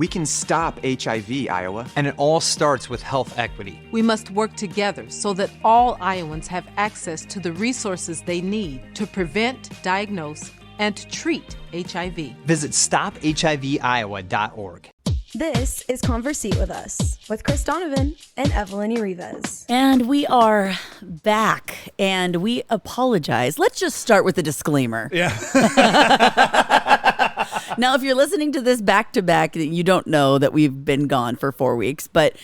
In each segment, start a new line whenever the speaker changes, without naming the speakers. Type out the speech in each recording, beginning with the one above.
We can stop HIV, Iowa.
And it all starts with health equity.
We must work together so that all Iowans have access to the resources they need to prevent, diagnose, and treat HIV.
Visit stopHIViowa.org.
This is Conversate with Us with Chris Donovan and Evelyn Urives.
And we are back, and we apologize. Let's just start with a disclaimer.
Yeah.
Now, if you're listening to this back-to-back, you don't know that we've been gone for 4 weeks, but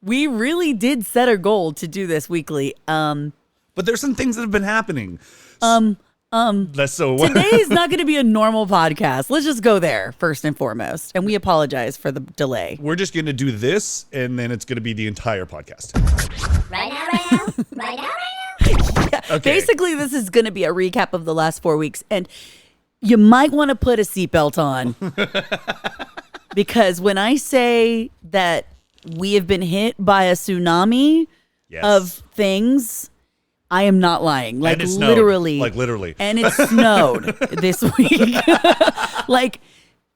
we really did set a goal to do this weekly.
But there's some things that have been happening. That's so.
Today is not going to be a normal podcast. Let's just go there first and foremost. And we apologize for the delay.
We're just going to do this, and then it's going to be the entire podcast.
Right now.
Yeah,
Okay.
Basically, this is going to be a recap of the last 4 weeks. And you might want to put a seatbelt on. Because when I say that we have been hit by a tsunami of things, I am not lying. Like literally.
Like literally.
And it snowed this week. Like,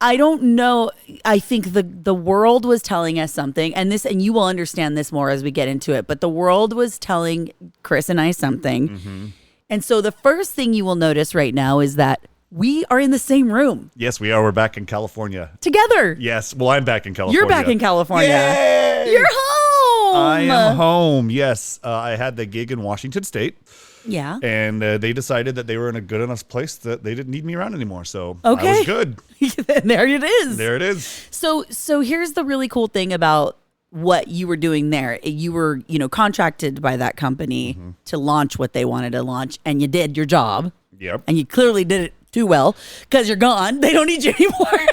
I don't know. I think the world was telling us something, and you will understand this more as we get into it, but the world was telling Chris and I something. Mm-hmm. And so the first thing you will notice right now is that we are in the same room.
Yes, we are. We're back in California.
Together.
Yes. Well, I'm back in California.
You're back in California.
Yay!
You're home.
I am home. Yes. I had the gig in Washington State.
Yeah.
And they decided that they were in a good enough place that they didn't need me around anymore. So
okay.
I was good.
There it is.
There it is.
So here's the really cool thing about what you were doing there. You were, contracted by that company to launch what they wanted to launch, and you did your job.
Yep.
And you clearly did it too well because you're gone. They don't need you anymore.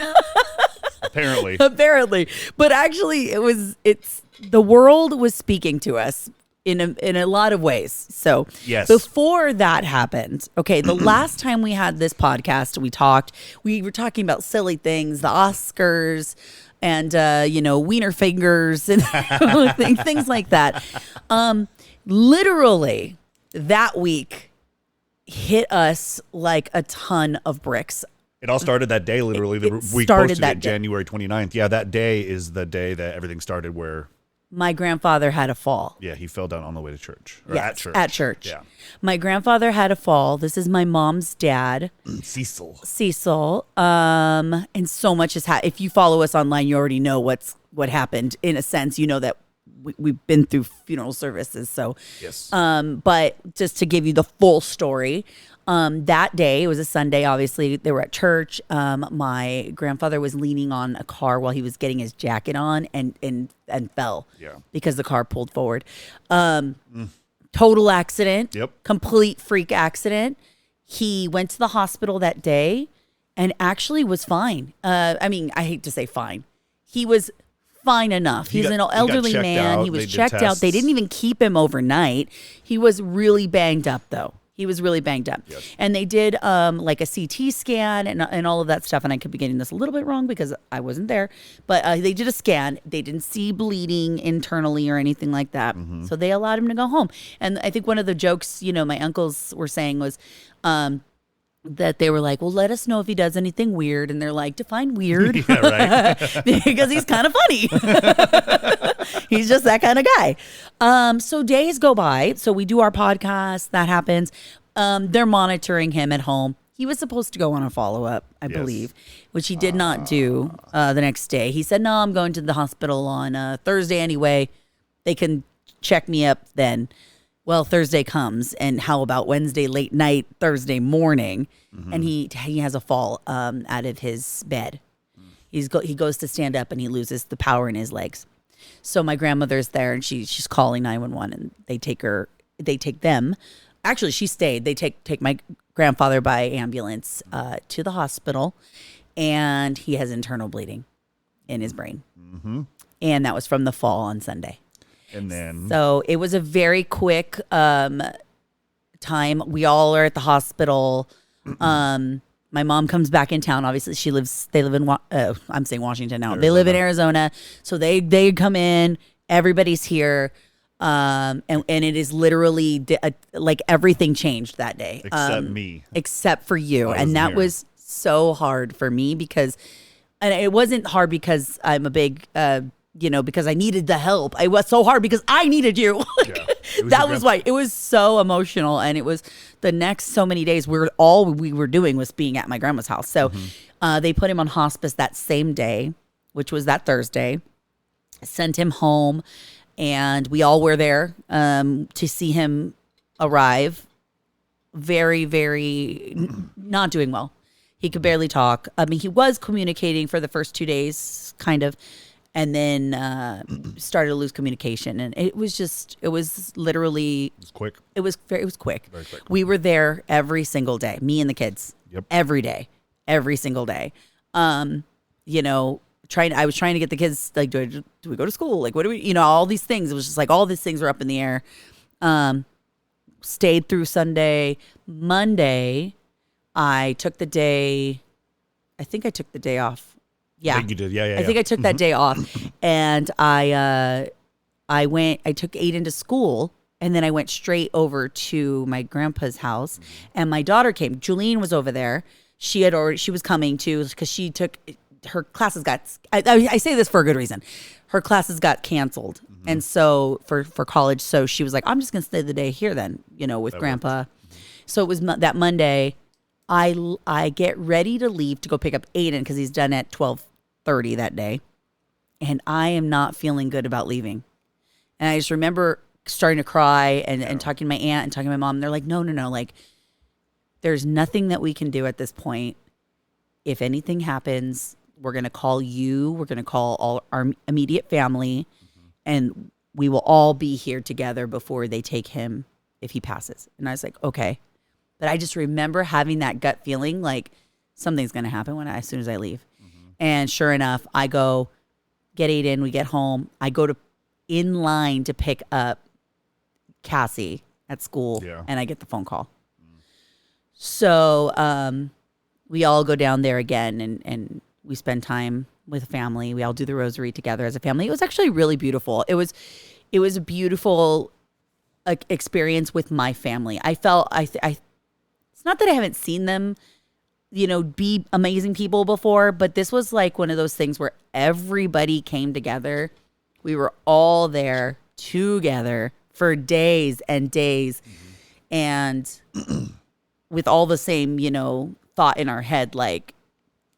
Apparently. But actually the world was speaking to us in a lot of ways. So
yes.
Before that happened, okay, the last time we had this podcast, we were talking about silly things, the Oscars and, wiener fingers and things like that. Literally that week hit us like a ton of bricks.
It all started that day, literally. We posted it January 29th. Yeah, that day is the day that everything started where
my grandfather had a fall.
Yeah, he fell down on the way to church. Or
yes,
at church.
At church.
Yeah.
My grandfather had a fall. This is my mom's dad.
Cecil.
And so much has happened. If you follow us online, you already know what happened. In a sense, you know that we've been through funeral services. So,
yes.
But just to give you the full story, that day, it was a Sunday, obviously, they were at church. My grandfather was leaning on a car while he was getting his jacket on and fell because the car pulled forward. Total accident.
Yep.
Complete freak accident. He went to the hospital that day and actually was fine. I hate to say fine. He was fine enough. He's an elderly man. He was checked out. They didn't even keep him overnight. He was really banged up, though. He was really banged up. Yes. And they did like a CT scan and all of that stuff. And I could be getting this a little bit wrong because I wasn't there. But they did a scan. They didn't see bleeding internally or anything like that. Mm-hmm. So they allowed him to go home. And I think one of the jokes, my uncles were saying was that they were like, well, let us know if he does anything weird. And they're like, define weird.
Yeah, right.
Because he's kind of funny. He's just that kind of guy. So days go by. So we do our podcast. That happens. They're monitoring him at home. He was supposed to go on a follow-up, I believe, which he did not do the next day. He said, no, I'm going to the hospital on Thursday anyway. They can check me up then. Well, Thursday comes, and how about Wednesday late night, Thursday morning, and he has a fall out of his bed. He goes to stand up, and he loses the power in his legs. So my grandmother's there, and she's calling 911, and they take them. Actually, she stayed. They take my grandfather by ambulance to the hospital, and he has internal bleeding in his brain, and that was from the fall on Sunday.
And then,
so it was a very quick time. We all are at the hospital. My mom comes back in town. Obviously, they live in, I'm saying Washington now. Arizona. They live in Arizona. So they come in. Everybody's here. And it is literally like everything changed that day.
Except me.
Except for you. And that was so hard for me because And it wasn't hard because I'm a big, because I needed the help. It was so hard because I needed you. That was why. It was so emotional. And it was the next so many days, all we were doing was being at my grandma's house. So they put him on hospice that same day, which was that Thursday, sent him home. And we all were there to see him arrive. Very, very not doing well. He could barely talk. I mean, he was communicating for the first 2 days, kind of, and then started to lose communication. And it was literally. It was quick. It was quick. Very quick. We were there every single day, me and the kids. Yep. Every day, every single day. I was trying to get the kids, like, do we go to school? Like, what do we, all these things. It was just like all these things were up in the air. Stayed through Sunday. Monday, I took the day. I think I took the day off. Yeah, I think you did. Yeah. I think I took that day off, and I took Aiden to school, and then I went straight over to my grandpa's house, and my daughter came. Julene was over there. She was coming too because she took her classes got. I say this for a good reason. Her classes got canceled, and so for college, so she was like, "I'm just gonna stay the day here then," with that Grandpa. So it was that Monday. I get ready to leave to go pick up Aiden because he's done at 12:30 that day. And I am not feeling good about leaving. And I just remember starting to cry and talking to my aunt and talking to my mom. And they're like, no. Like, there's nothing that we can do at this point. If anything happens, we're going to call you. We're going to call all our immediate family. And we will all be here together before they take him if he passes. And I was like, okay. But I just remember having that gut feeling like something's going to happen as soon as I leave. And sure enough, I go get Aiden. We get home. I go in line to pick up Cassie at school, and I get the phone call. So we all go down there again, and we spend time with family. We all do the rosary together as a family. It was actually really beautiful. It was a beautiful experience with my family. I felt it's not that I haven't seen them, be amazing people before, but this was like one of those things where everybody came together. We were all there together for days and days, and with all the same, thought in our head, like,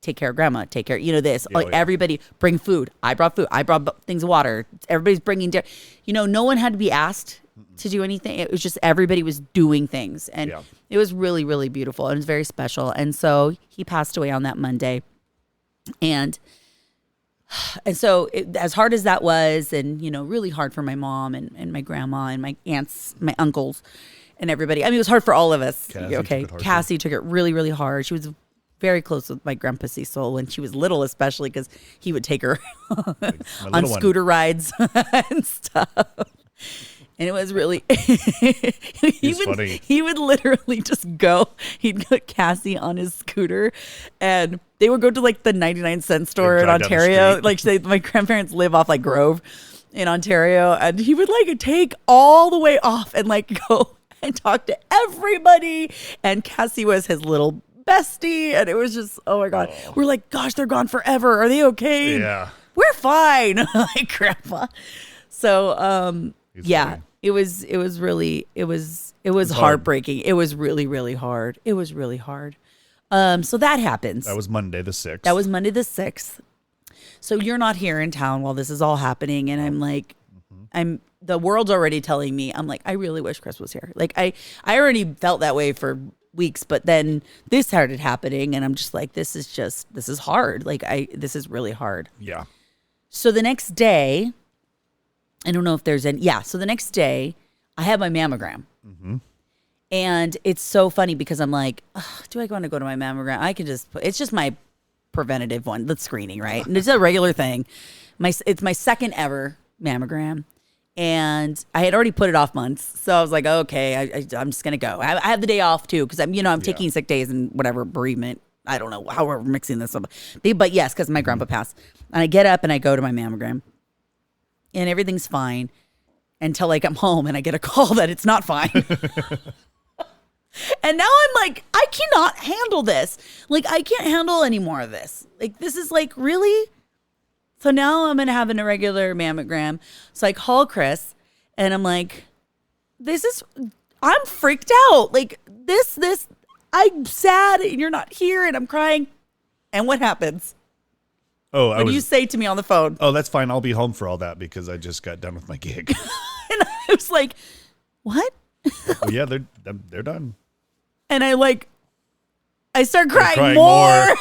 take care of Grandma, take care, this. Everybody bring food. I brought food. I brought things of water. Everybody's bringing, no one had to be asked to do anything. It was just everybody was doing things, and it was really, really beautiful, and it was very special. And so he passed away on that Monday, and so as hard as that was, and really hard for my mom and my grandma and my aunts, my uncles, and everybody. I mean, it was hard for all of us. Cassie took it really, really hard. She was very close with my Grandpa Cecil when she was little, especially because he would take her on scooter rides and stuff. And it was really, he would literally just go, he'd put Cassie on his scooter, and they would go to like the 99-cent store in Ontario. Like my grandparents live off like Grove in Ontario, and he would like take all the way off and like go and talk to everybody. And Cassie was his little bestie, and it was just, oh my God. We're like, gosh, they're gone forever. Are they okay? Yeah. We're fine. Like Grandpa. So, funny. It was heartbreaking. It was really, really hard. It was really hard. So that happens.
That was Monday the 6th.
So you're not here in town while this is all happening, and I'm like, the world's already telling me, I'm like, I really wish Chris was here. Like I already felt that way for weeks, but then this started happening, and I'm just like, this is hard. Like this is really hard. Yeah. So the next day, I don't know if there's any. Yeah. So the next day, I had my mammogram. And it's so funny because I'm like, do I want to go to my mammogram? I can it's just my preventative one, the screening, right? And it's a regular thing. It's my second ever mammogram. And I had already put it off months. So I was like, okay, I'm just going to go. I have the day off too because I'm taking sick days and whatever, bereavement. I don't know how we're mixing this up. But yes, because my grandpa passed. And I get up and I go to my mammogram. And everything's fine until I come home and I get a call that it's not fine. And now I'm like, I cannot handle this. Like, I can't handle any more of this. Like, this is like, really? So now I'm going to have an irregular mammogram. So I call Chris and I'm like, I'm freaked out. Like, I'm sad and you're not here and I'm crying. And what happens?
Oh,
What do you say to me on the phone?
Oh, that's fine. I'll be home for all that because I just got done with my gig.
And I was like, what?
Well, yeah, they're done.
And I start crying more. I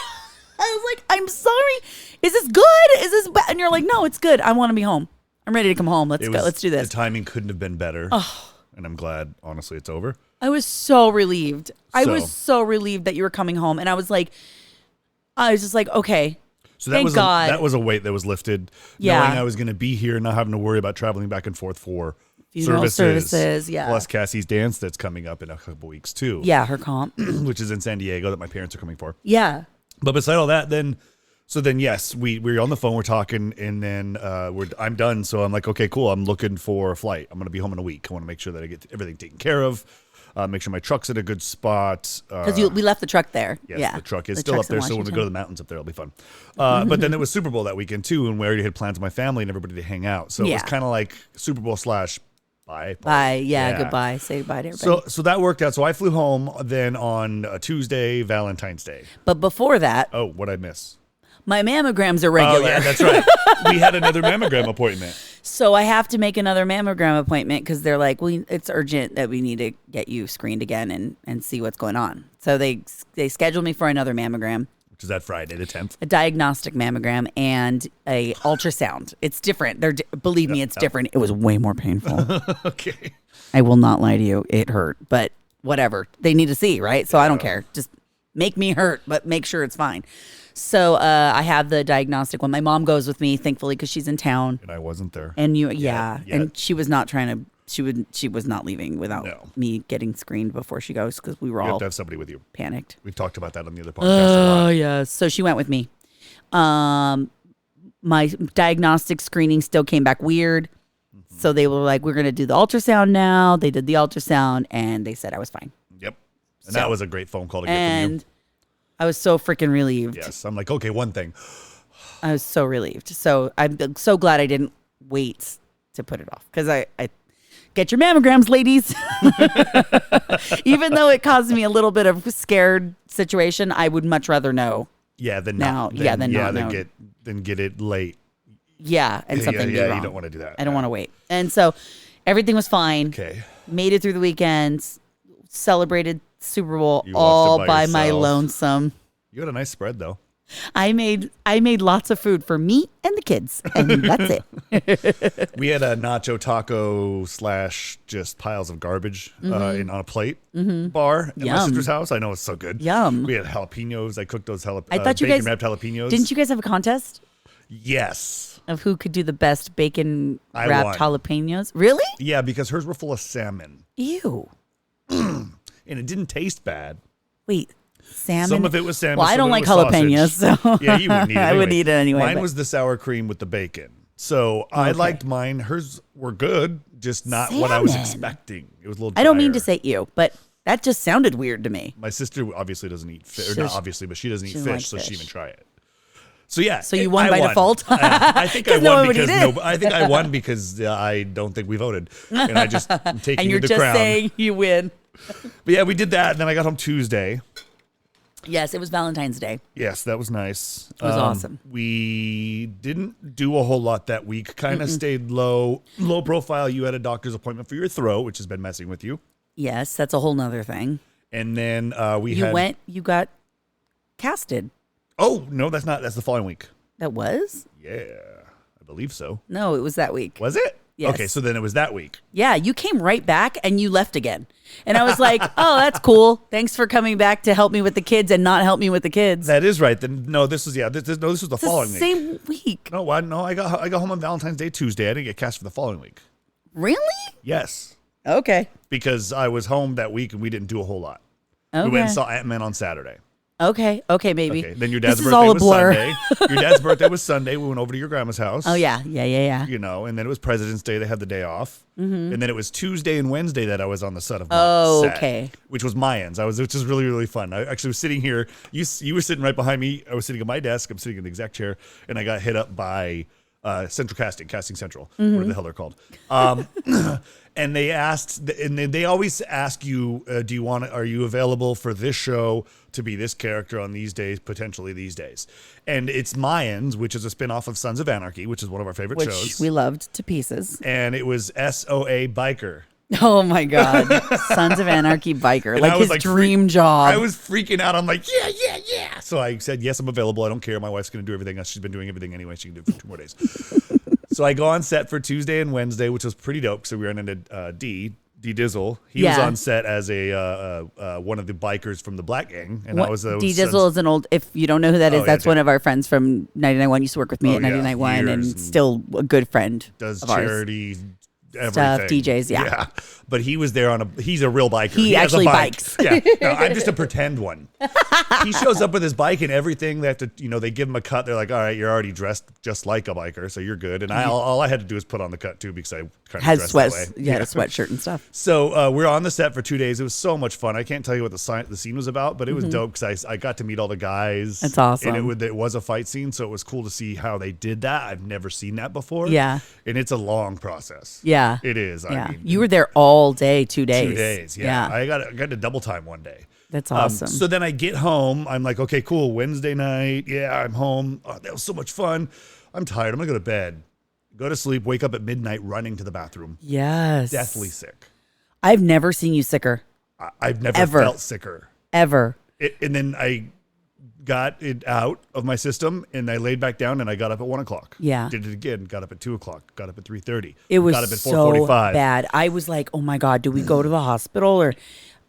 was like, I'm sorry. Is this good? Is this bad? And you're like, no, it's good. I want to be home. I'm ready to come home. Let's go. Let's do this.
The timing couldn't have been better. Oh. And I'm glad, honestly, it's over.
I was so relieved. I was so relieved that you were coming home. And I was just like, okay.
So that that was a weight that was lifted.
Yeah.
Knowing I was going to be here, not having to worry about traveling back and forth for
funeral services. Yeah.
Plus Cassie's dance that's coming up in a couple weeks too.
Yeah, her comp.
Which is in San Diego that my parents are coming for.
Yeah.
But beside all that, then yes, we're on the phone, we're talking, and then I'm done. So I'm like, okay, cool. I'm looking for a flight. I'm going to be home in a week. I want to make sure that I get everything taken care of. Make sure my truck's in a good spot.
Because we left the truck there.
Yes,
yeah.
The truck is still up there. So when we go to the mountains up there, it'll be fun. But then it was Super Bowl that weekend too. And we already had plans with my family and everybody to hang out. So it was kind of like Super Bowl / bye.
Bye. Yeah, goodbye. Say goodbye to everybody.
So that worked out. So I flew home then on Tuesday, Valentine's Day.
But before that.
Oh, what'd I miss?
My mammograms are regular.
Oh, yeah, that's right. We had another mammogram appointment.
So I have to make another mammogram appointment because they're like, well, it's urgent that we need to get you screened again and see what's going on. So they scheduled me for another mammogram.
Which is that Friday, the 10th.
A diagnostic mammogram and a ultrasound. It's different. Believe me, it's different. It was way more painful.
Okay.
I will not lie to you. It hurt, but whatever. They need to see, right? So I don't care. Just make me hurt, but make sure it's fine. So I have the diagnostic one. My mom goes with me, thankfully, because she's in town.
And I wasn't there.
And and she was not trying to. She was not leaving without me getting screened before she goes because we were all
have to have somebody with you.
Panicked.
We've talked about that on the other podcast. Oh
yeah. So she went with me. My diagnostic screening still came back weird. Mm-hmm. So they were like, "We're going to do the ultrasound now." They did the ultrasound, and they said I was fine.
Yep. And that was a great phone call to get from you.
I was so freaking relieved.
Yes. I'm like, okay, one thing.
I was so relieved. So I'm so glad I didn't wait to put it off because I get your mammograms, ladies. Even though it caused me a little bit of a scared situation, I would much rather know.
Yeah, than
now.
Than get it late.
Yeah, and something be wrong.
You don't want to do that.
I don't want to wait. And so everything was fine.
Okay.
Made it through the weekends. Celebrated Super Bowl all by my lonesome.
You had a nice spread though.
I made lots of food for me and the kids, and that's it.
We had a nacho taco / just piles of garbage on a plate bar at my sister's house. I know it's so good.
Yum.
We had jalapenos. I cooked those
I thought you
bacon
guys
wrapped jalapenos.
Didn't you guys have a contest?
Yes.
Of who could do the best bacon wrapped jalapenos? Really?
Yeah, because hers were full of salmon.
Ew.
And it didn't taste bad.
Wait. Salmon.
Some of it was salmon.
Well, I don't like jalapenos, so
yeah, you wouldn't eat it.
I would eat it anyway.
Mine was the sour cream with the bacon, so I liked mine. Hers were good, just not what I was expecting. It was a little drier.
I don't mean to say you, but that just sounded weird to me.
My sister obviously doesn't eat fish, or not obviously, but she doesn't eat fish, so she didn't even try it. So yeah,
so you won by default.
I think I won because I think I won because I don't think we voted, and I just am taking
and you're
the
just
crown.
saying you win.
But yeah, we did that, and then I got home Tuesday.
Yes, it was Valentine's Day.
Yes, that was nice.
It was awesome.
We didn't do a whole lot that week. Kind of stayed low profile. You had a doctor's appointment for your throat, which has been messing with you.
Yes, that's a whole nother thing.
And then
you got casted.
Oh, no, that's not. That's the following week.
That was?
Yeah, I believe so.
No, it was that week.
Was it?
Yes.
Okay, so then it was that week.
Yeah, you came right back and you left again. And I was like, oh, that's cool. Thanks for coming back to help me with the kids and not help me with the kids.
That is right. Then no, this was the following week.
Same week.
No, I got home on Valentine's Day Tuesday. I didn't get cast for the following week.
Really?
Yes.
Okay.
Because I was home that week and we didn't do a whole lot.
Okay.
We went and saw Ant-Man on Saturday.
Okay, maybe.
Okay. Then your dad's
This is
birthday
all a
was
blur.
Sunday. Your dad's birthday was Sunday. We went over to your grandma's house.
Oh, yeah.
You know, and then it was President's Day. They had the day off. Mm-hmm. And then it was Tuesday and Wednesday that I was on the set of my set,
okay.
which was Mayans. Which was really, really fun. I actually was sitting here. You were sitting right behind me. I was sitting at my desk. I'm sitting in the exec chair, and I got hit up by Central Casting Central, whatever the hell they're called. And they asked, and they always ask you, are you available for this show to be this character on these days, potentially these days? And it's Mayans, which is a spinoff of Sons of Anarchy, which is one of our favorite shows.
Which we loved to pieces.
And it was SOA Biker.
Oh my God. Sons of Anarchy Biker.
And
Like his dream job.
I was freaking out. I'm like, yeah. So I said, yes, I'm available. I don't care. My wife's going to do everything else. She's been doing everything anyway. She can do it for 2 more days. So I go on set for Tuesday and Wednesday, which was pretty dope. So we ran into D Dizzle. He was on set as a one of the bikers from the Black Gang. And I was
D Dizzle is an old, if you don't know who that is, that's one of our friends from 99.1. Used to work with me at 99.1 and still a good friend.
Does
of
charity
ours.
Everything.
Stuff, DJs, yeah.
But he was there he's a real biker.
He
has
actually
a bike.
bikes.
Yeah. No, I'm just a pretend one. He shows up with his bike and everything. They have to, they give him a cut. They're like, all right, you're already dressed just like a biker, so you're good. And all I had to do is put on the cut too, because I kind of dressed that way.
You had a sweatshirt and stuff.
So we're on the set for 2 days. It was so much fun. I can't tell you what the scene was about, but it was dope because I got to meet all the guys.
That's awesome.
And it was a fight scene, so it was cool to see how they did that. I've never seen that before.
Yeah.
And it's a long process.
Yeah.
It is.
Yeah.
I mean,
You were there all day, 2 days.
2 days. Yeah. I got to double time one day.
That's awesome.
So then I get home. I'm like, okay, cool. Wednesday night. Yeah, I'm home. Oh, that was so much fun. I'm tired. I'm going to go to bed. Go to sleep. Wake up at midnight running to the bathroom.
Yes.
Deathly sick.
I've never seen you sicker.
I've never
Ever.
felt sicker.
Ever.
And then I got it out of my system and I laid back down and I got up at 1 o'clock.
Yeah.
Did it again. Got up at 2 o'clock. Got up at 3:30.
It was
got up at
so
4:45.
bad. I was like, oh my God, do we go to the hospital or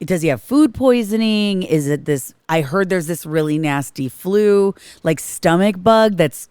does he have food poisoning? Is it this? I heard there's this really nasty flu, like stomach bug that's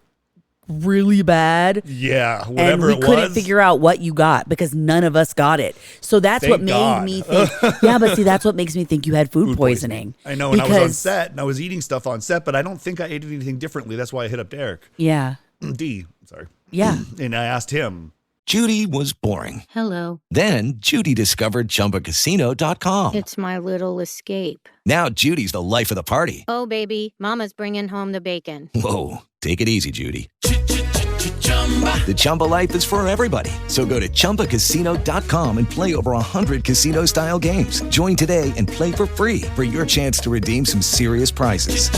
really bad.
Yeah,
And
whatever
we
it
couldn't
was.
figure out what you got because none of us got it. So that's
Thank
what made
God.
me think. Yeah, but see, that's what makes me think you had food poisoning.
I know, and I was on set and I was eating stuff on set, but I don't think I ate anything differently. That's why I hit up Derek.
Yeah.
Sorry.
Yeah.
And I asked him.
Judy was boring.
Hello.
Then Judy discovered ChumbaCasino.com.
It's my little escape.
Now Judy's the life of the party.
Oh, baby, mama's bringing home the bacon.
Whoa, take it easy, Judy. The Chumba life is for everybody. So go to ChumbaCasino.com and play over 100 casino-style games. Join today and play for free for your chance to redeem some serious prizes.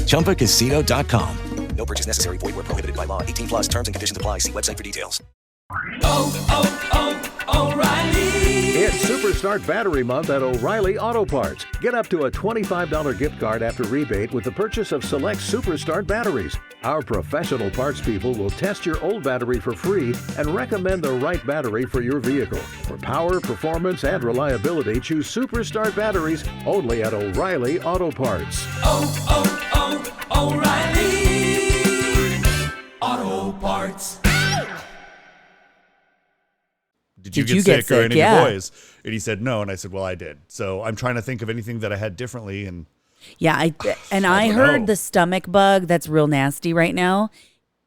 ChumbaCasino.com. No purchase necessary. Void where prohibited by law. 18 plus terms and conditions apply. See website for details.
It's Superstart Battery Month at O'Reilly Auto Parts. Get up to a $25 gift card after rebate with the purchase of select Superstart batteries. Our professional parts people will test your old battery for free and recommend the right battery for your vehicle. For power, performance, and reliability, choose Superstart batteries only at O'Reilly Auto Parts.
O'Reilly Auto Parts.
Did you get sick or any of your boys? And he said no, and I said, well, I did. So I'm trying to think of anything that I had differently. And
Yeah, I
don't
heard
know.
the stomach bug that's real nasty right now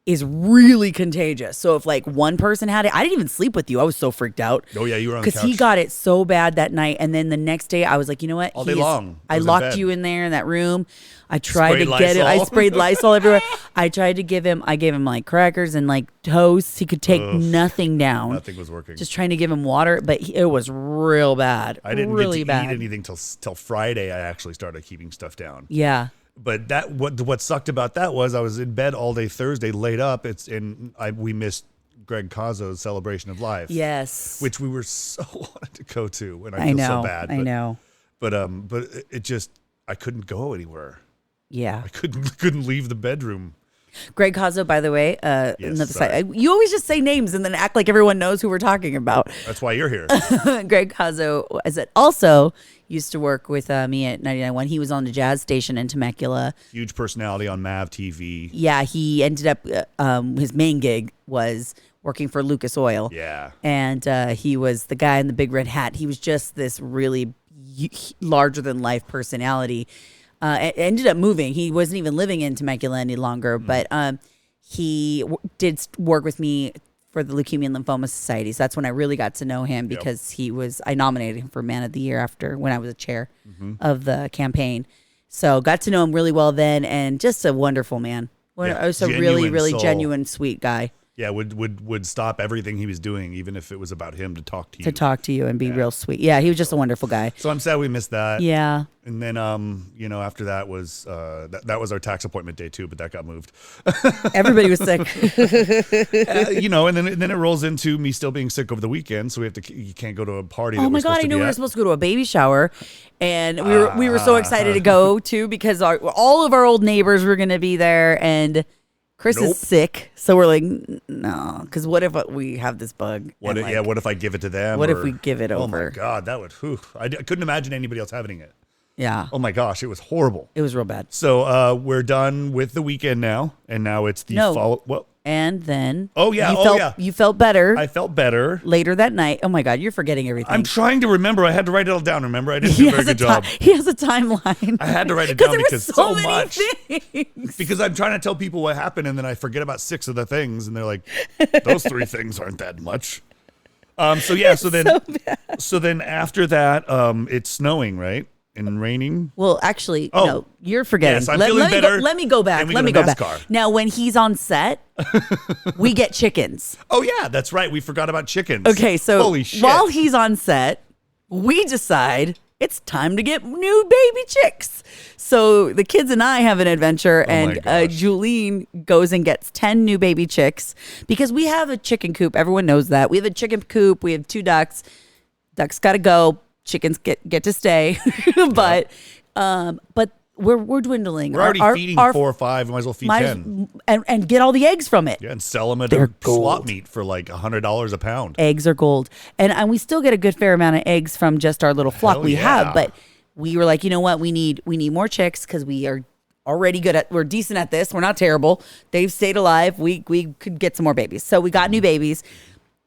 is really contagious. So if like one person had it, I didn't even sleep with you. I was so freaked out.
Oh yeah, you were on the
Because he
couch.
got it so bad that night, and then the next day I was like, you know what?
All day long. I
I
was in
locked
bed.
you in there in that room. I tried to
Sprayed
get it. I
Lysol.
sprayed Lysol everywhere. I tried to give him. I gave him like crackers and like toast. He could take nothing down.
Nothing was working.
Just trying to give him water, but it was real bad.
I didn't
really
get to
bad.
eat anything till Friday. I actually started keeping stuff down.
Yeah.
But what sucked about that was I was in bed all day Thursday, laid up. We missed Greg Cazzo's celebration of life.
Yes.
Which we were so wanted to go to, and I
I
feel
know.
so bad.
I know.
But it just I couldn't go anywhere.
Yeah.
I couldn't leave the bedroom.
Greg Cazzo, by the way, another
sorry.
side. You always just say names and then act like everyone knows who we're talking about.
That's why you're here.
Greg Cazzo also used to work with me at 99.1. He was on the jazz station in Temecula.
Huge personality on MAV TV.
Yeah, he ended up, his main gig was working for Lucas Oil.
Yeah.
And he was the guy in the big red hat. He was just this really larger than life personality. Ended up moving. He wasn't even living in Temecula any longer, but he did work with me for the Leukemia and Lymphoma Society. So that's when I really got to know him because I nominated him for Man of the Year when I was a chair of the campaign. So got to know him really well then, and just a wonderful man. Just a really, really genuine, sweet guy.
Yeah, would stop everything he was doing, even if it was about him, to talk to you.
To talk to you and be real sweet. Yeah, he was just a wonderful guy.
So I'm sad we missed that.
Yeah.
And then, after that was that was our tax appointment day too, but that got moved.
Everybody was sick.
And then it rolls into me still being sick over the weekend, so you can't go to a party.
Oh my God, I knew we were supposed to go to a baby shower, and we were so excited to go too because all of our old neighbors were going to be there, and Chris is sick, so we're like, no, because what if we have this bug?
What if I give it to them?
What if we give it over?
Oh my God, that would. I couldn't imagine anybody else having it.
Yeah.
Oh my gosh, it was horrible.
It was real bad.
So we're done with the weekend now, and now it's the follow. Well,
and then
you
felt better.
I felt better
later that night. Oh my God, you're forgetting everything.
I'm trying to remember. I had to write it all down. Remember, I didn't do a very good job.
He has a timeline.
I had to write it down because so
many
much.
Things.
Because I'm trying to tell people what happened, and then I forget about 6 of the things, and they're like, "Those 3 things aren't that much." So then after that, it's snowing, right? And raining.
Well, actually, no, you're forgetting.
Yes, I'm feeling better.
Let me go back. Let me go back. Now, when he's on set, we get chickens.
Oh yeah, that's right. We forgot about chickens.
Okay, so
holy shit.
While he's on set, we decide it's time to get new baby chicks. So the kids and I have an adventure, and Julene goes and gets 10 new baby chicks because we have a chicken coop. Everyone knows that. We have a chicken coop. We have 2 ducks. Ducks got to go. Chickens get to stay, but we're dwindling.
We're already feeding 4 or 5. We might as well feed 10
and get all the eggs from it.
Yeah, and sell them at a swap meet for like $100 a pound.
Eggs are gold, and we still get a good fair amount of eggs from just our little flock we have. But we were like, you know what, we need more chicks because we are already we're decent at this. We're not terrible. They've stayed alive. We could get some more babies, so we got new babies.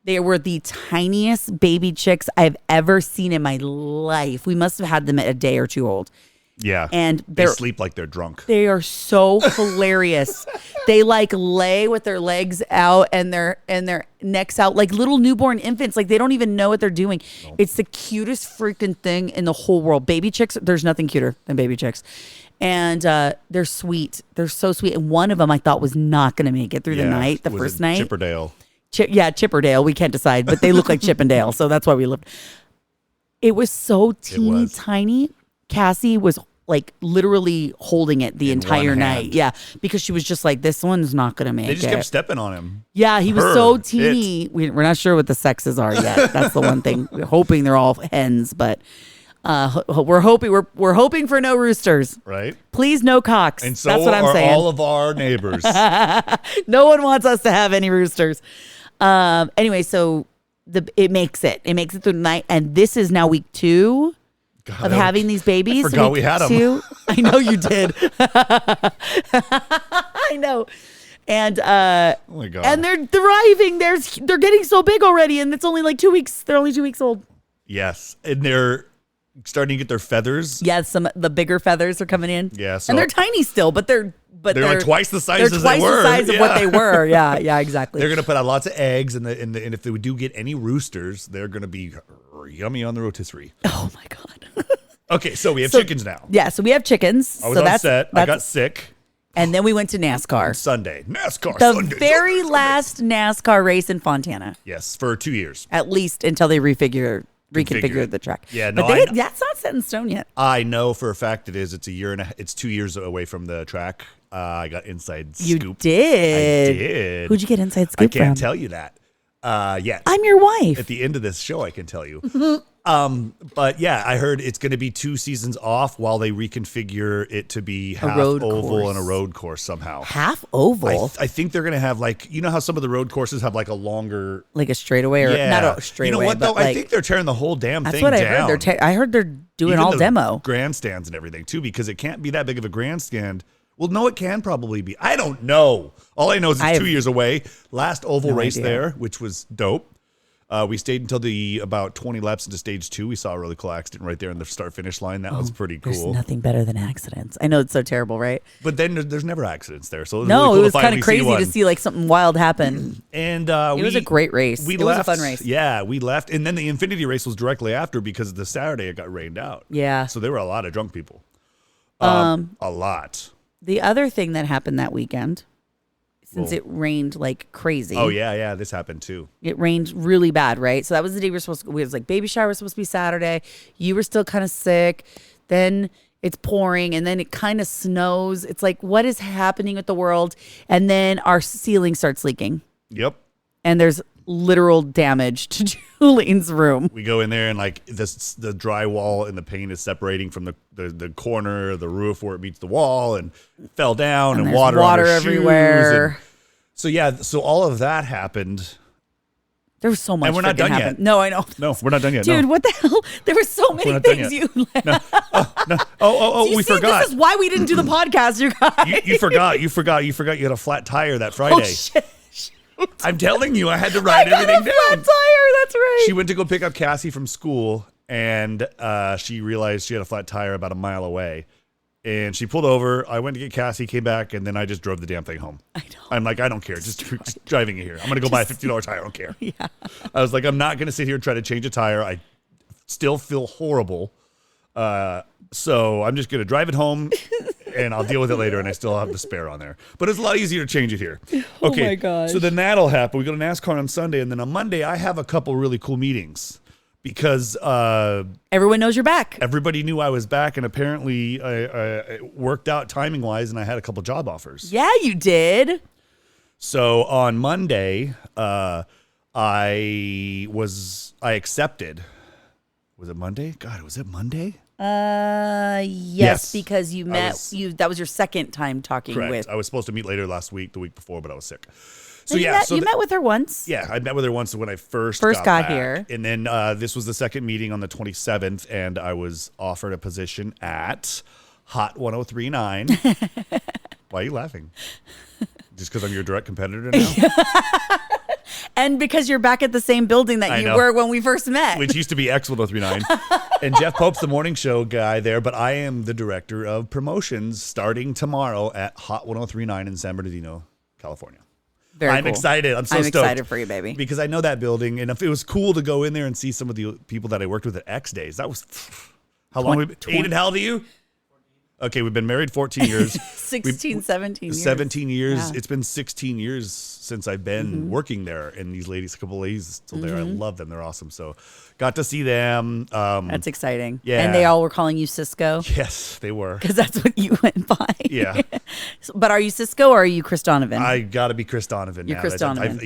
They were the tiniest baby chicks I've ever seen in my life. We must have had them at a day or 2 old.
Yeah.
And
they sleep like they're drunk.
They are so hilarious. They lay with their legs out and their necks out like little newborn infants. Like they don't even know what they're doing. Nope. It's the cutest freaking thing in the whole world. Baby chicks, there's nothing cuter than baby chicks. And they're sweet. They're so sweet. And one of them I thought was not going to make it through the night, the first night.
Chipperdale.
Chipperdale. We can't decide, but they look like Chippendale, so that's why we lived. It was so teeny tiny. Cassie was like literally holding it the entire night. Yeah, because she was just like, this one's not going to make it.
They just kept stepping on him.
Yeah, he was so teeny. We're not sure what the sexes are yet. That's the one thing. We're hoping they're all hens, but we're hoping for no roosters.
Right.
Please, no cocks.
And so
that's what I'm saying.
All of our neighbors.
No one wants us to have any roosters. Anyway, so it makes it through the night, and this is now week 2 of having these babies.
I forgot we had them.
I know you did. I know. And
oh my God.
And they're thriving. They're getting so big already, and it's only like 2 weeks. They're only 2 weeks old.
Yes, and they're starting to get their feathers.
Yeah, the bigger feathers are coming in.
Yeah,
and they're tiny still, but they're
like twice the size as they were.
They're twice the size of what they were. Yeah, exactly.
They're gonna put out lots of eggs, and if they do get any roosters, they're gonna be yummy on the rotisserie.
Oh my God.
Okay, so we have chickens now.
Yeah, so we have chickens.
I was on set. I got sick.
And then we went to NASCAR.
Sunday. NASCAR.
The very last NASCAR race in Fontana.
Yes, for 2 years.
At least until they reconfigure the track.
Yeah, no,
but that's not set in stone yet.
I know for a fact it is. It's a year and it's 2 years away from the track. I got inside scoop.
You did?
I did.
Who'd you get inside scoop from?
I can't tell you that yet.
I'm your wife.
At the end of this show, I can tell you. But yeah, I heard it's going to be 2 seasons off while they reconfigure it to be half oval and a road course somehow.
Half oval?
I think they're going to have you know how some of the road courses have like a longer...
Like a straightaway or not a straightaway.
You know what though? I think they're tearing the whole damn thing down.
That's what I heard. I heard they're doing all demo.
Grandstands and everything too, because it can't be that big of a grandstand. Well, no, it can probably be. I don't know. All I know is it's 2 years away. Last oval race there, which was dope. We stayed until about 20 laps into stage 2. We saw a really cool accident right there in the start-finish line. That was pretty cool.
There's nothing better than accidents. I know it's so terrible, right?
But then there's never accidents there. So it was
No,
really cool
it was
to
kind of
finally
crazy to see like something wild happen.
And
it was a great race. It was a fun race.
Yeah, we left. And then the Infinity race was directly after because the Saturday it got rained out.
Yeah.
So there were a lot of drunk people. A lot.
The other thing that happened that weekend, since it rained like crazy.
Oh, yeah. This happened too.
It rained really bad, right? So that was the day we were supposed to, it was like baby shower was supposed to be Saturday. You were still kind of sick. Then it's pouring and then it kind of snows. It's like, what is happening with the world? And then our ceiling starts leaking.
Yep.
And there's literal damage to Julian's room.
We go in there and like the drywall and the paint is separating from the corner of the roof where it meets the wall and fell down and water
everywhere.
So all of that happened.
There was so much.
And we're not done
happened.
yet.
No, I know.
No, we're not done yet.
Dude, what the hell? There were so many things you left.
No. We forgot.
This is why we didn't do the podcast, you guys.
You forgot. You had a flat tire that Friday.
Oh, shit.
I'm telling you, I had to write everything down.
Flat tire, that's right.
She went to go pick up Cassie from school, and she realized she had a flat tire about a mile away. And she pulled over. I went to get Cassie, came back, and then I just drove the damn thing home. I know. I'm like, I don't care. Just driving it here. I'm going to go buy a $50 tire. I don't care.
Yeah.
I was like, I'm not going to sit here and try to change a tire. I still feel horrible. So I'm just going to drive it home, and I'll deal with it later, and I still have the spare on there. But it's a lot easier to change it here. Okay,
oh my gosh.
So then that'll happen. We go to NASCAR on Sunday, and then on Monday, I have a couple really cool meetings because
everyone knows you're back.
Everybody knew I was back, and apparently I worked out timing-wise, and I had a couple job offers.
Yeah, you did.
So on Monday, I accepted. Was it Monday? God, was it Monday?
Yes, because you met that was your second time talking
correct.
with.
I was supposed to meet later last week, the week before, but I was sick. So
you met with her once.
Yeah, I met with her once when I first
got
back.
here.
And then this was the second meeting on the 27th, and I was offered a position at Hot 103.9. Why are you laughing? Just because I'm your direct competitor now?
And because you're back at the same building that you were when we first met.
Which used to be X 103.9. And Jeff Pope's the morning show guy there, but I am the director of promotions starting tomorrow at Hot 103.9 in San Bernardino, California. I'm
cool.
excited. I'm stoked.
Excited for you, baby.
Because I know that building, and if it was cool to go in there and see some of the people that I worked with at X Days. That was how long? Aiden, how old are you? Okay, we've been married 14 years.
17 years.
17 years.
Yeah.
It's been 16 years since I've been working there. And these ladies, a couple of ladies still there. I love them. They're awesome. So got to see them.
That's exciting.
Yeah.
And they all were calling you Cisco?
Yes, they were.
Because that's what you went by.
Yeah.
But are you Cisco or are you Chris Donovan?
I got to be Chris Donovan now.
You're Chris Donovan.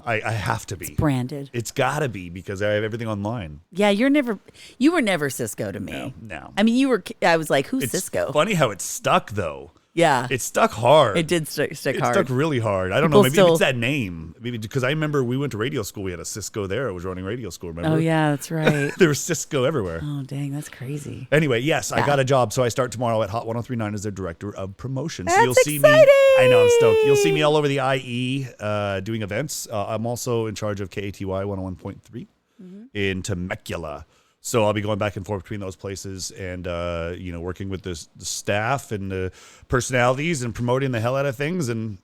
I have to be.
It's branded.
It's got to be because I have everything online.
Yeah, you were never Cisco to me.
No.
I mean, I was like, who's Cisco?
Funny how it stuck though.
Yeah.
It stuck hard.
It did stick hard.
It stuck really hard. I don't know. Maybe it's that name. Maybe because I remember we went to radio school. We had a Cisco there. I was running radio school. Remember?
Oh, yeah, that's right.
There was Cisco everywhere.
Oh, dang. That's crazy.
Anyway, yes, I got a job. So I start tomorrow at Hot 103.9 as their director of promotions.
That's
so you'll see
exciting.
me. I know. I'm stoked. You'll see me all over the IE doing events. I'm also in charge of KATY 101.3 in Temecula. So I'll be going back and forth between those places and, working with the staff and the personalities and promoting the hell out of things and,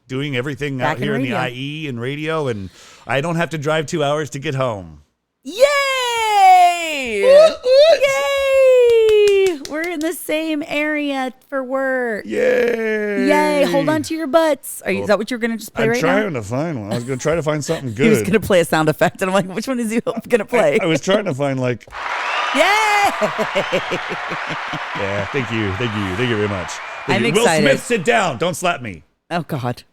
doing everything
back
out here in the
radio.
IE and radio. And I don't have to drive 2 hours to get home.
Yay! Yay! We're in the same area for work.
Yay!
Yay! Hold on to your butts. Is that what you're going to just play
I'm
right now?
trying to find one. I was going to try to find something good.
He was going to play a sound effect, and I'm like, which one is he going to play?
I was trying to find
Yay!
Yeah, thank you very much.
I'm
Will
excited.
Smith, sit down. Don't slap me.
Oh, God.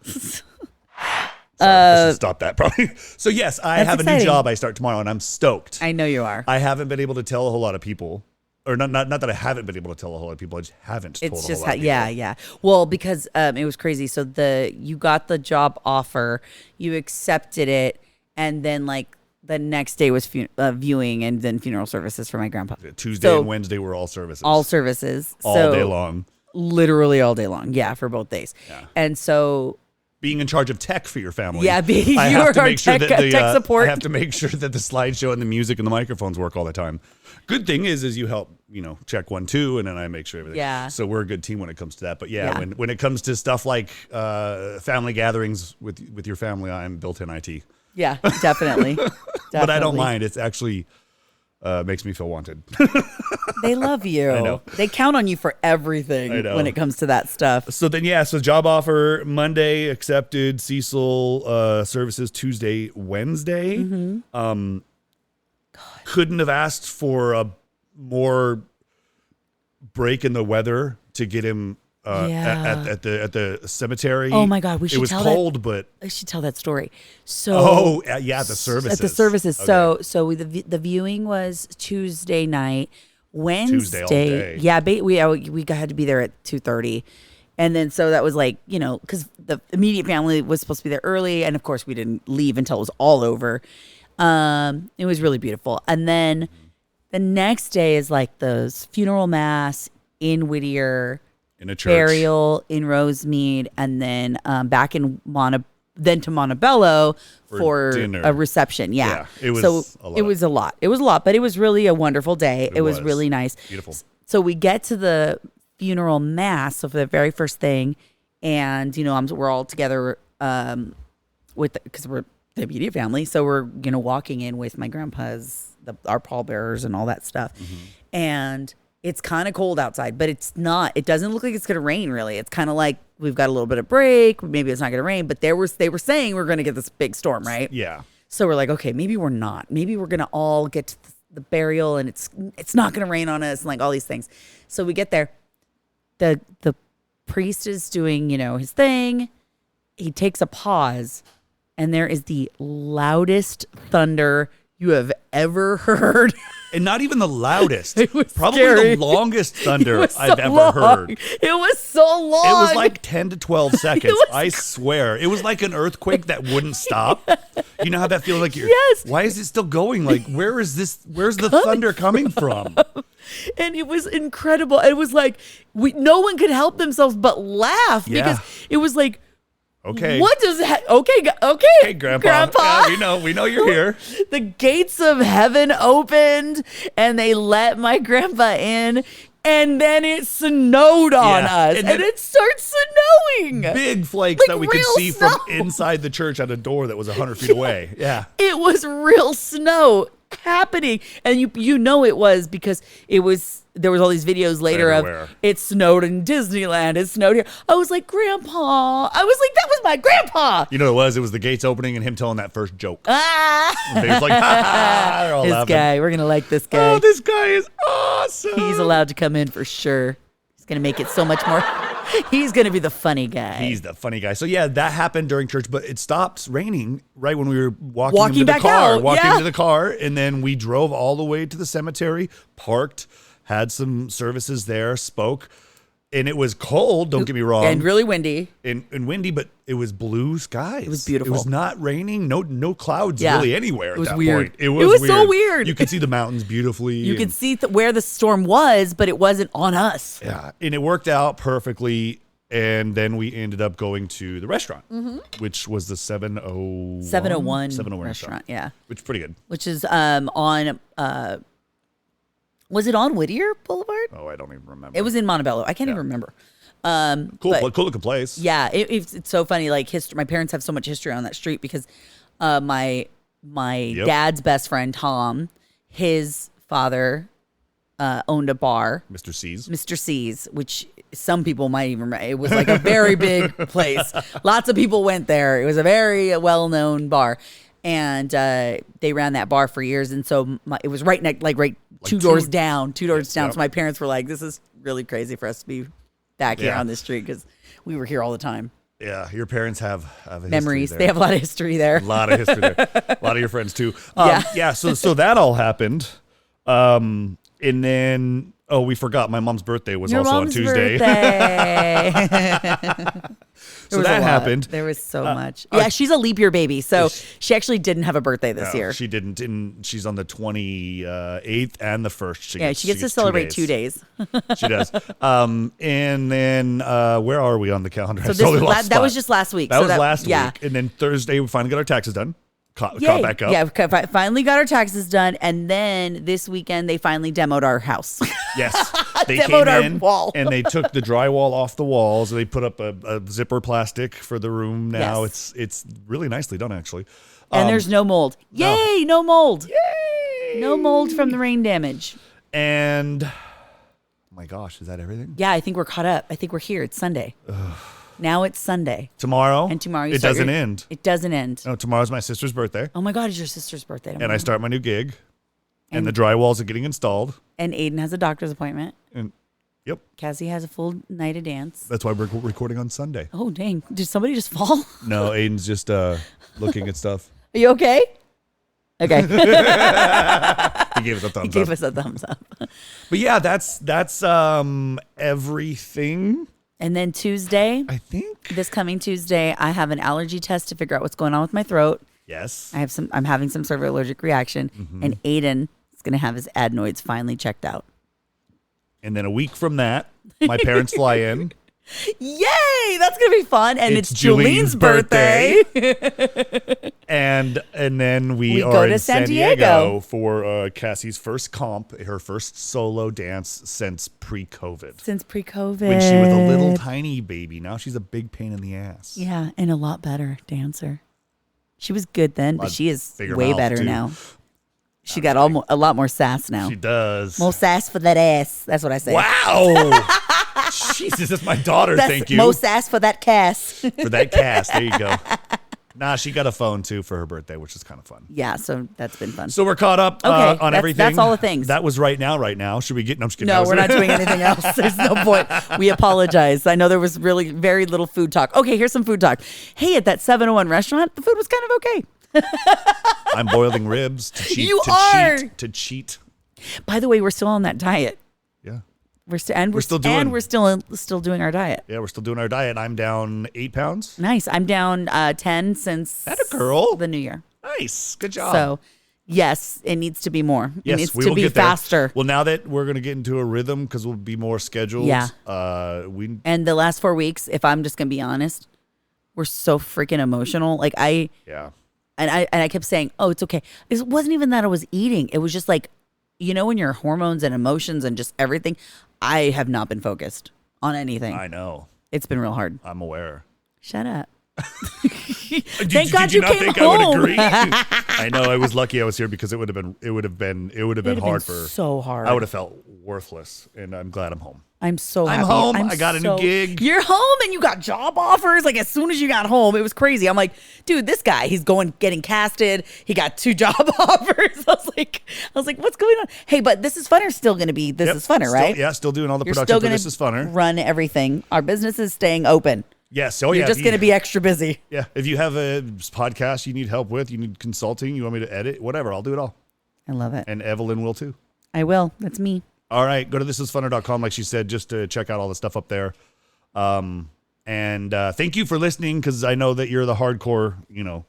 Sorry, I should stop that probably. So yes, I have a
exciting.
new job. I start tomorrow, and I'm stoked.
I know you are.
I haven't been able to tell a whole lot of people, or not that I haven't been able to tell a whole lot of people. I just haven't told a whole lot of people.
Yeah. Well, because it was crazy. So you got the job offer, you accepted it, and then like the next day was viewing and then funeral services for my grandpa.
Tuesday and Wednesday were all services.
All services.
All day long.
Literally all day long. Yeah, for both days.
Yeah.
And so
being in charge of tech for your family.
Yeah,
I
you
have to
are
make sure
tech-
that
tech support.
I have to make sure that the slideshow and the music and the microphones work all the time. Good thing is you help, check 1, 2, and then I make sure everything.
Yeah.
So we're a good team when it comes to that. But
Yeah.
when it comes to stuff like family gatherings with your family, I'm built in IT.
Yeah, definitely.
But I don't mind. It's actually makes me feel wanted.
They love you.
I know.
They count on you for everything
I know.
when it comes to that stuff.
So then, so job offer Monday accepted, Cecil services Tuesday, Wednesday.
Mm-hmm.
Couldn't have asked for a more break in the weather to get him at the cemetery.
Oh my God, we should
It was
tell
cold, but
I should tell that story. So
the services.
At the services.
Okay.
So the viewing was Tuesday night. Wednesday,
Tuesday all day.
Yeah, we had to be there at 2:30, and then so that was like because the immediate family was supposed to be there early, and of course we didn't leave until it was all over. It was really beautiful, and then the next day is like the funeral mass in Whittier,
In a church.
burial in Rosemead, and then back in to Montebello for
dinner.
a reception. Yeah.
It was a lot.
It was a lot. It was a lot, but it was really a wonderful day. It was
was.
really nice.
Beautiful.
So we get to the funeral mass, so for the very first thing, and we're all together because we're the immediate family, so we're walking in with my grandpa's, our pallbearers and all that stuff, and it's kind of cold outside, but it's not. It doesn't look like it's going to rain, really. It's kind of like we've got a little bit of break. Maybe it's not going to rain, but they were saying we're going to get this big storm, right?
Yeah.
So we're like, okay, maybe we're not. Maybe we're going to all get to the burial, and it's not going to rain on us, and like all these things. So we get there. The priest is doing, his thing. He takes a pause, and there is the loudest thunder you have ever heard.
And not even the loudest.
It was
Probably
scary.
the longest thunder
It was
I've
so
ever
long.
heard.
It was so long.
It was like 10 to 12 seconds.
was
I swear. It was like an earthquake that wouldn't stop. You know how that feels like
Yes.
Why is it still going? Like, where's the thunder coming from?
And it was incredible. It was like no one could help themselves but laugh because it was like,
Okay.
what does that? Okay.
Hey, Grandpa. Yeah, we know you're here.
The gates of heaven opened and they let my grandpa in, and then it snowed on us,
And
and
then-
it starts snowing.
Big flakes
Like
that we could
real
see
snow.
from inside the church at a door that was 100 feet away. Yeah.
It was real snow happening, and it was because there was all these videos later
Everywhere.
of it snowed in Disneyland, it snowed here. I was like, Grandpa. I was like, that was my grandpa.
You know what it was? It was the gates opening and him telling that first joke.
Ah,
And they was like, they're all
this
laughing.
guy. We're gonna like this guy.
Oh, this guy is awesome.
He's allowed to come in for sure. He's gonna make it so much more. He's gonna be the funny guy.
He's the funny guy. So yeah, that happened during church, but it stopped raining right when we were walking into the
back
car.
out,
Walking
yeah.
into the car, and then we drove all the way to the cemetery, parked, had some services there, spoke, and it was cold. Don't get me wrong,
and really windy.
and windy, but it was blue skies. It
was beautiful.
It was not raining. No clouds
Yeah.
really anywhere.
It was
at that
weird.
Point.
It was so weird.
You could see the mountains beautifully.
You
and-
could see where the storm was, but it wasn't on us.
Yeah, and it worked out perfectly. And then we ended up going to the restaurant, which was the 701
restaurant, yeah.
which is pretty good.
Which is on was it on Whittier Boulevard?
Oh, I don't even remember.
It was in Montebello. I can't even remember.
cool looking place.
Yeah, it's so funny. Like history, my parents have so much history on that street because my dad's best friend Tom, his father owned a bar,
Mr.
C's, which some people might even remember. It was like a very big place. Lots of people went there. It was a very well-known bar, and they ran that bar for years. And so it was right next, like two doors down. So my parents were like, "This is really crazy for us to be back here on this street because we were here all the time."
Yeah, your parents have a
Memories.
history there.
They have a lot of history there.
A lot of history there. A lot of your friends too.
Yeah.
So that all happened. And then Oh, we forgot. My mom's birthday was
Your
also on
mom's
Tuesday.
birthday.
So that happened.
There was so much. Yeah, she's a leap year baby, so she actually didn't have a birthday this
No,
year.
she didn't. And she's on the 28th and the 1st.
She gets to celebrate 2 days.
She does. And then where are we on the calendar?
So
I totally lost
that
spot.
was just last week.
That
So
was last
yeah.
week. And then Thursday, we finally got our taxes done. Caught
Yay.
back up.
Yeah, finally got our taxes done, and then this weekend they finally demoed our house.
Yes. They
Demoed
came
our
in
wall.
and they took the drywall off the walls. They put up a zipper plastic for the room now.
Yes.
It's really nicely done, actually.
And there's no mold.
no.
Yay, no mold.
Yay!
No mold from the rain damage.
And, oh my gosh, is that everything?
Yeah, I think we're caught up. I think we're here. It's Sunday. Now it's Sunday.
Tomorrow?
And tomorrow
it doesn't end.
It doesn't end.
No, tomorrow's my sister's birthday.
Oh my God, it's your sister's birthday tomorrow.
And I start my new gig. And the drywalls are getting installed.
And Aiden has a doctor's appointment.
And yep,
Cassie has a full night of dance.
that's why we're recording on Sunday.
Oh, dang. Did somebody just fall?
No, Aiden's just looking at stuff.
Are you okay? Okay.
He gave us a thumbs
He
up.
gave us a thumbs up.
But yeah, that's everything.
And then Tuesday,
I think.
this coming Tuesday, I have an allergy test to figure out what's going on with my throat.
Yes.
I'm having some sort of allergic reaction, and Aiden is going to have his adenoids finally checked out.
And then a week from that, my parents fly in.
Yay! That's going to be fun. And it's
Julene's
Julene's birthday.
And then we
go
are
to
in
San
San Diego
Diego.
for Cassie's first comp, her first solo dance since pre-COVID.
Since pre-COVID.
When she was a little tiny baby. Now she's a big pain in the ass.
Yeah, and a lot better dancer. She was good then, but she is
bigger
way
mouth,
better
too.
now. She got a lot more sass now.
She does.
More sass for that ass. That's what I say.
Wow. Jesus, that's my daughter.
That's
Thank you.
More sass for that cast.
For that cast. There you go. Nah, she got a phone too for her birthday, which is kind of fun.
Yeah, so that's been fun.
So we're caught up
Okay,
on everything.
that's all the things.
That was right now. Should we get? No, I'm just kidding.
No, we're not doing anything else. There's no point. We apologize. I know there was really very little food talk. Okay, here's some food talk. Hey, at that 701 restaurant, the food was kind of okay.
I'm boiling ribs to cheat.
You are.
To cheat.
By the way, we're still on that diet.
Yeah.
We're still doing our diet.
Yeah, we're still doing our diet. I'm down 8 pounds.
Nice. I'm down 10 since
That a girl.
the new year.
Nice. Good job.
So, yes, it needs to be more.
yes,
it needs
we
to
will
be
get there.
faster.
Well, now that we're gonna get into a rhythm because we'll be more scheduled.
Yeah.
We.
And the last 4 weeks, if I'm just gonna be honest, we're so freaking emotional. Like
Yeah.
And I kept saying, "Oh, it's okay." It wasn't even that I was eating. It was just like, when your hormones and emotions and just everything. I have not been focused on anything.
I know.
It's been real hard.
I'm aware.
Shut up.
Thank
God you
not
came
think
home.
I would agree? I know. I was lucky I was here because it would have been hard for.
so hard.
I would have felt worthless, and I'm glad I'm home.
I'm so
I'm
happy.
home. I got a new gig.
You're home and you got job offers. Like as soon as you got home, it was crazy. I'm like, dude, this guy, he's getting casted. He got 2 job offers. I was like, what's going on? Hey, but This Is Funner still going to be This Is Funner, right?
Yeah, still doing all the
You're
production
still
for
going
This Is Funner.
run everything. Our business is staying open.
Yes. Oh,
You're
yeah.
just going to be extra busy.
Yeah. If you have a podcast you need help with, you need consulting, you want me to edit, whatever, I'll do it all.
I love it.
And Evelyn will too.
I will. That's me.
All right. Go to thisisfunner.com, like she said, just to check out all the stuff up there. And thank you for listening because I know that you're the hardcore,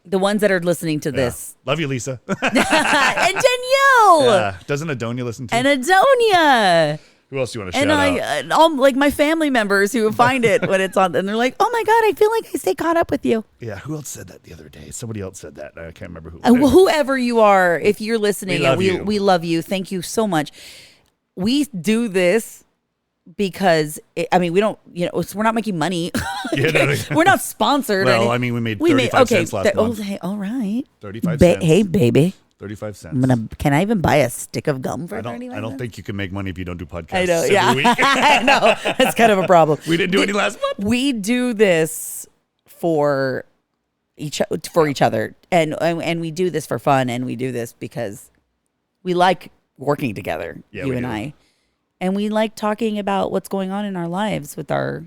The ones that are listening to this.
Love you, Lisa.
And Danielle.
Yeah. Doesn't Adonia listen to
And Adonia.
Who else do you want to
And
shout out?
all like my family members who find it when it's on, and they're like, "Oh my God, I feel like I stay caught up with you."
Yeah, who else said that the other day? Somebody else said that. I can't remember who.
Whoever you are, if you're listening, we love you. Thank you so much. We do this because we don't, we're not making money. We're not sponsored.
Well, we made 35 cents last month.
Hey, all right.
35 cents.
Hey, baby.
35 cents.
Can I even buy a stick of gum for 35
I don't think you can make money if you don't do podcasts.
I know,
every week.
I know. That's kind of a problem.
We didn't do any last month.
We do this for each other, and we do this for fun, and we do this because we like working together, you and I, and we like talking about what's going on in our lives with our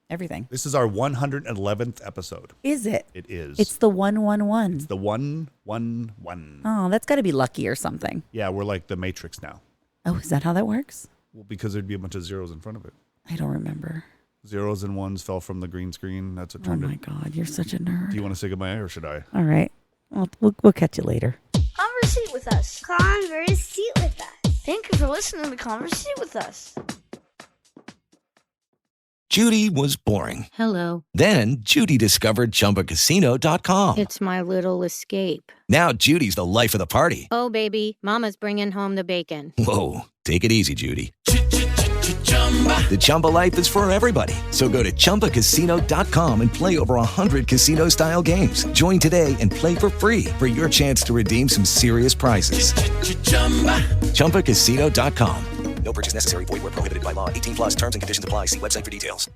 everything.
This is our 111th episode.
Is it?
It is.
It's the 111.
It's the 111.
Oh, that's got to be lucky or something.
Yeah, we're like the Matrix now.
Oh, is that how that works?
Well, because there'd be a bunch of zeros in front of it.
I don't remember.
Zeros and ones fell from the green screen. That's what
Oh
turned
my
it.
God, you're such a nerd.
Do you want to say goodbye or should I?
All right. We'll catch you later.
Conversate with us. Conversate with us. Thank you for listening to Conversate with us.
Judy was boring.
Hello.
Then Judy discovered ChumbaCasino.com.
It's my little escape.
Now Judy's the life of the party.
Oh, baby, mama's bringing home the bacon.
Whoa, take it easy, Judy. The Chumba life is for everybody. So go to ChumbaCasino.com and play over 100 casino-style games. Join today and play for free for your chance to redeem some serious prizes. ChumbaCasino.com. No purchase necessary. Void where prohibited by law. 18+ terms and conditions apply. See website for details.